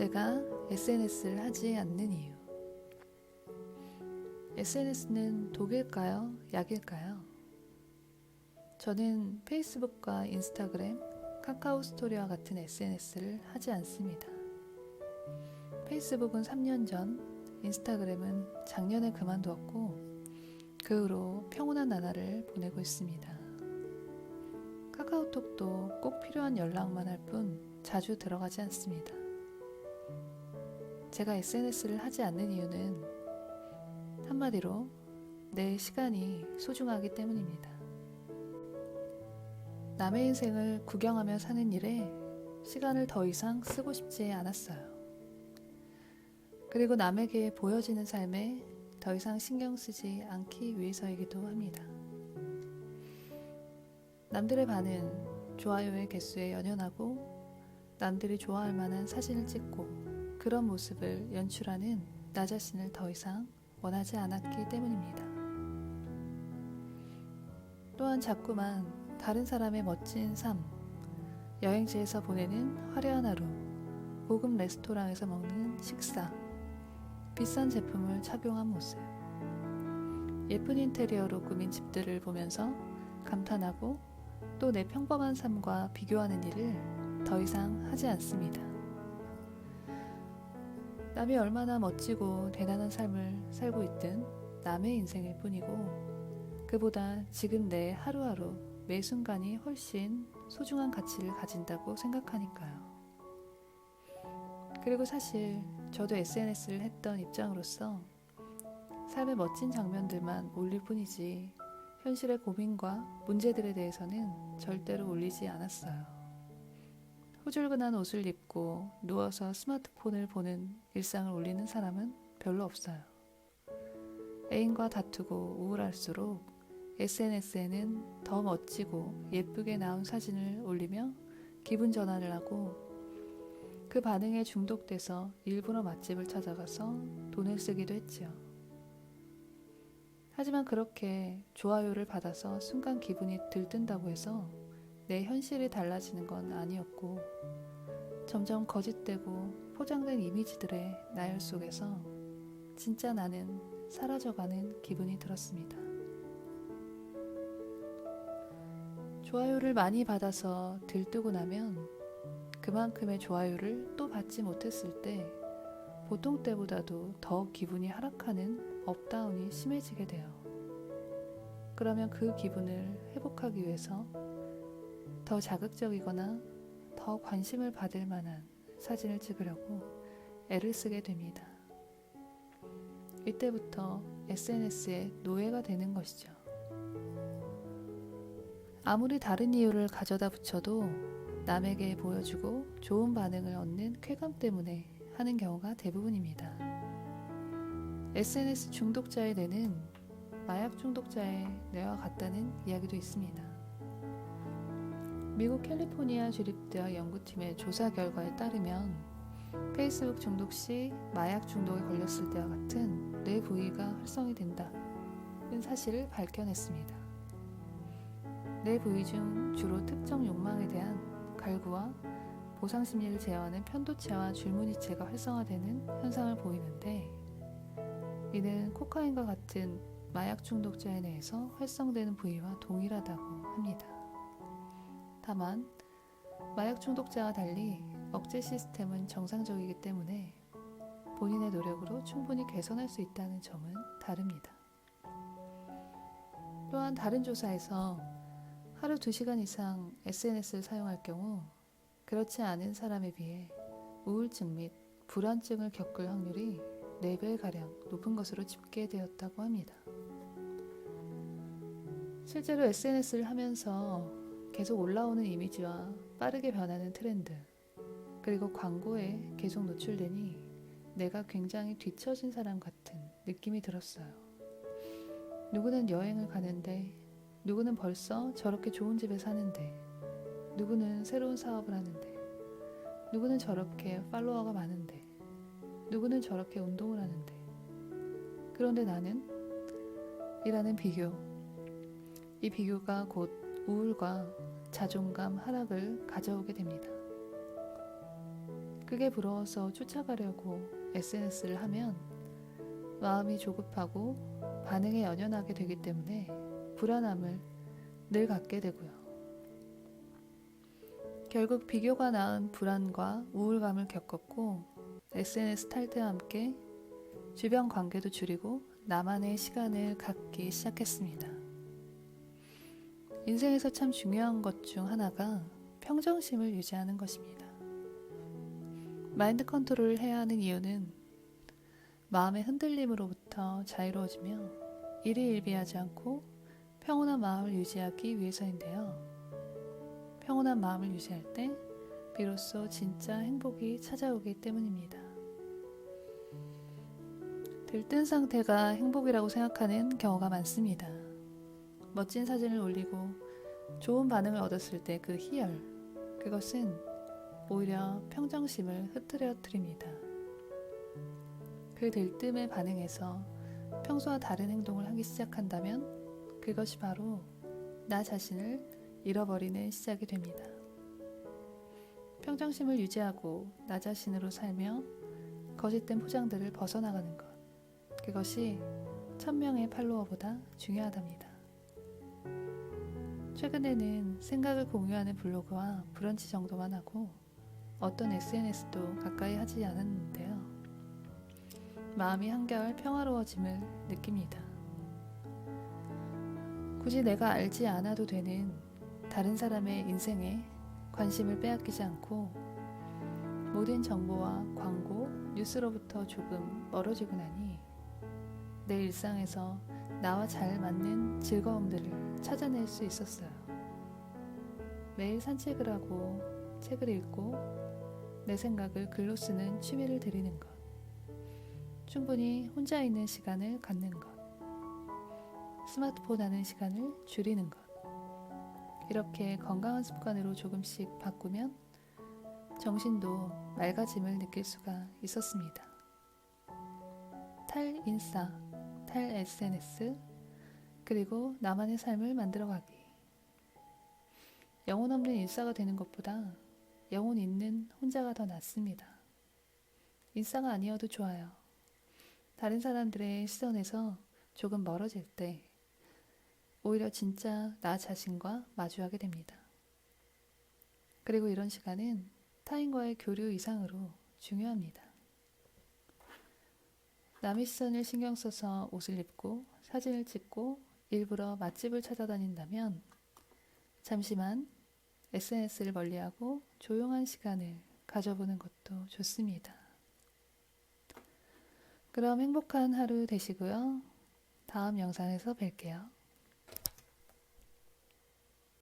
제가 SNS를 하지 않는 이유. SNS는 독일까요? 약일까요? 저는 페이스북과 인스타그램, 카카오 스토리와 같은 SNS를 하지 않습니다. 페이스북은 3년 전, 인스타그램은 작년에 그만두었고 그 후로 평온한 나날을 보내고 있습니다. 카카오톡도 꼭 필요한 연락만 할 뿐 자주 들어가지 않습니다. 제가 SNS를 하지 않는 이유는 한마디로 내 시간이 소중하기 때문입니다. 남의 인생을 구경하며 사는 일에 시간을 더 이상 쓰고 싶지 않았어요. 그리고 남에게 보여지는 삶에 더 이상 신경 쓰지 않기 위해서이기도 합니다. 남들의 반응, 좋아요의 개수에 연연하고 남들이 좋아할 만한 사진을 찍고 그런 모습을 연출하는 나 자신을 더 이상 원하지 않았기 때문입니다. 또한 자꾸만 다른 사람의 멋진 삶, 여행지에서 보내는 화려한 하루, 고급 레스토랑에서 먹는 식사, 비싼 제품을 착용한 모습, 예쁜 인테리어로 꾸민 집들을 보면서 감탄하고 또 내 평범한 삶과 비교하는 일을 더 이상 하지 않습니다. 남이 얼마나 멋지고 대단한 삶을 살고 있든 남의 인생일 뿐이고 그보다 지금 내 하루하루 매 순간이 훨씬 소중한 가치를 가진다고 생각하니까요. 그리고 사실 저도 SNS를 했던 입장으로서 삶의 멋진 장면들만 올릴 뿐이지 현실의 고민과 문제들에 대해서는 절대로 올리지 않았어요. 후줄근한 옷을 입고 누워서 스마트폰을 보는 일상을 올리는 사람은 별로 없어요. 애인과 다투고 우울할수록 SNS에는 더 멋지고 예쁘게 나온 사진을 올리며 기분 전환을 하고 그 반응에 중독돼서 일부러 맛집을 찾아가서 돈을 쓰기도 했지요. 하지만 그렇게 좋아요를 받아서 순간 기분이 들뜬다고 해서 내 현실이 달라지는 건 아니었고 점점 거짓되고 포장된 이미지들의 나열 속에서 진짜 나는 사라져가는 기분이 들었습니다. 좋아요를 많이 받아서 들뜨고 나면 그만큼의 좋아요를 또 받지 못했을 때 보통 때보다도 더 기분이 하락하는 업다운이 심해지게 돼요. 그러면 그 기분을 회복하기 위해서 더 자극적이거나 더 관심을 받을 만한 사진을 찍으려고 애를 쓰게 됩니다. 이때부터 SNS의 노예가 되는 것이죠. 아무리 다른 이유를 가져다 붙여도 남에게 보여주고 좋은 반응을 얻는 쾌감 때문에 하는 경우가 대부분입니다. SNS 중독자의 뇌는 마약 중독자의 뇌와 같다는 이야기도 있습니다. 미국 캘리포니아 주립대학 연구팀의 조사 결과에 따르면 페이스북 중독 시 마약 중독에 걸렸을 때와 같은 뇌 부위가 활성이 된다는 사실을 밝혀냈습니다. 뇌 부위 중 주로 특정 욕망에 대한 갈구와 보상 심리를 제어하는 편도체와 줄무늬체가 활성화되는 현상을 보이는데 이는 코카인과 같은 마약 중독자의 뇌에서 활성되는 부위와 동일하다고 합니다. 다만 마약 중독자와 달리 억제 시스템은 정상적이기 때문에 본인의 노력으로 충분히 개선할 수 있다는 점은 다릅니다. 또한 다른 조사에서 하루 2시간 이상 SNS를 사용할 경우 그렇지 않은 사람에 비해 우울증 및 불안증을 겪을 확률이 4배가량 높은 것으로 집계되었다고 합니다. 실제로 SNS를 하면서 계속 올라오는 이미지와 빠르게 변하는 트렌드, 그리고 광고에 계속 노출되니 내가 굉장히 뒤처진 사람 같은 느낌이 들었어요. 누구는 여행을 가는데, 누구는 벌써 저렇게 좋은 집에 사는데, 누구는 새로운 사업을 하는데, 누구는 저렇게 팔로워가 많은데, 누구는 저렇게 운동을 하는데, 그런데 나는? 이라는 비교. 이 비교가 곧 우울과 자존감 하락을 가져오게 됩니다. 그게 부러워서 쫓아가려고 SNS를 하면 마음이 조급하고 반응에 연연하게 되기 때문에 불안함을 늘 갖게 되고요. 결국 비교가 낳은 불안과 우울감을 겪었고 SNS 탈퇴와 함께 주변 관계도 줄이고 나만의 시간을 갖기 시작했습니다. 인생에서 참 중요한 것 중 하나가 평정심을 유지하는 것입니다. 마인드 컨트롤을 해야 하는 이유는 마음의 흔들림으로부터 자유로워지며 일희일비하지 않고 평온한 마음을 유지하기 위해서인데요. 평온한 마음을 유지할 때 비로소 진짜 행복이 찾아오기 때문입니다. 들뜬 상태가 행복이라고 생각하는 경우가 많습니다. 멋진 사진을 올리고 좋은 반응을 얻었을 때 그 희열, 그것은 오히려 평정심을 흐트러뜨립니다. 그 들뜸에 반응해서 평소와 다른 행동을 하기 시작한다면 그것이 바로 나 자신을 잃어버리는 시작이 됩니다. 평정심을 유지하고 나 자신으로 살며 거짓된 포장들을 벗어나가는 것, 그것이 1000명의 팔로워보다 중요하답니다. 최근에는 생각을 공유하는 블로그와 브런치 정도만 하고 어떤 SNS도 가까이 하지 않았는데요. 마음이 한결 평화로워짐을 느낍니다. 굳이 내가 알지 않아도 되는 다른 사람의 인생에 관심을 빼앗기지 않고 모든 정보와 광고, 뉴스로부터 조금 멀어지고 나니 내 일상에서 나와 잘 맞는 즐거움들을 찾아낼 수 있었어요. 매일 산책을 하고 책을 읽고 내 생각을 글로 쓰는 취미를 들이는 것, 충분히 혼자 있는 시간을 갖는 것, 스마트폰 하는 시간을 줄이는 것, 이렇게 건강한 습관으로 조금씩 바꾸면 정신도 맑아짐을 느낄 수가 있었습니다. 탈인싸, 탈 SNS, 그리고 나만의 삶을 만들어가기. 영혼 없는 인싸가 되는 것보다 영혼 있는 혼자가 더 낫습니다. 인싸가 아니어도 좋아요. 다른 사람들의 시선에서 조금 멀어질 때 오히려 진짜 나 자신과 마주하게 됩니다. 그리고 이런 시간은 타인과의 교류 이상으로 중요합니다. 남의 시선을 신경 써서 옷을 입고 사진을 찍고 일부러 맛집을 찾아다닌다면 잠시만 SNS를 멀리하고 조용한 시간을 가져보는 것도 좋습니다. 그럼 행복한 하루 되시고요. 다음 영상에서 뵐게요.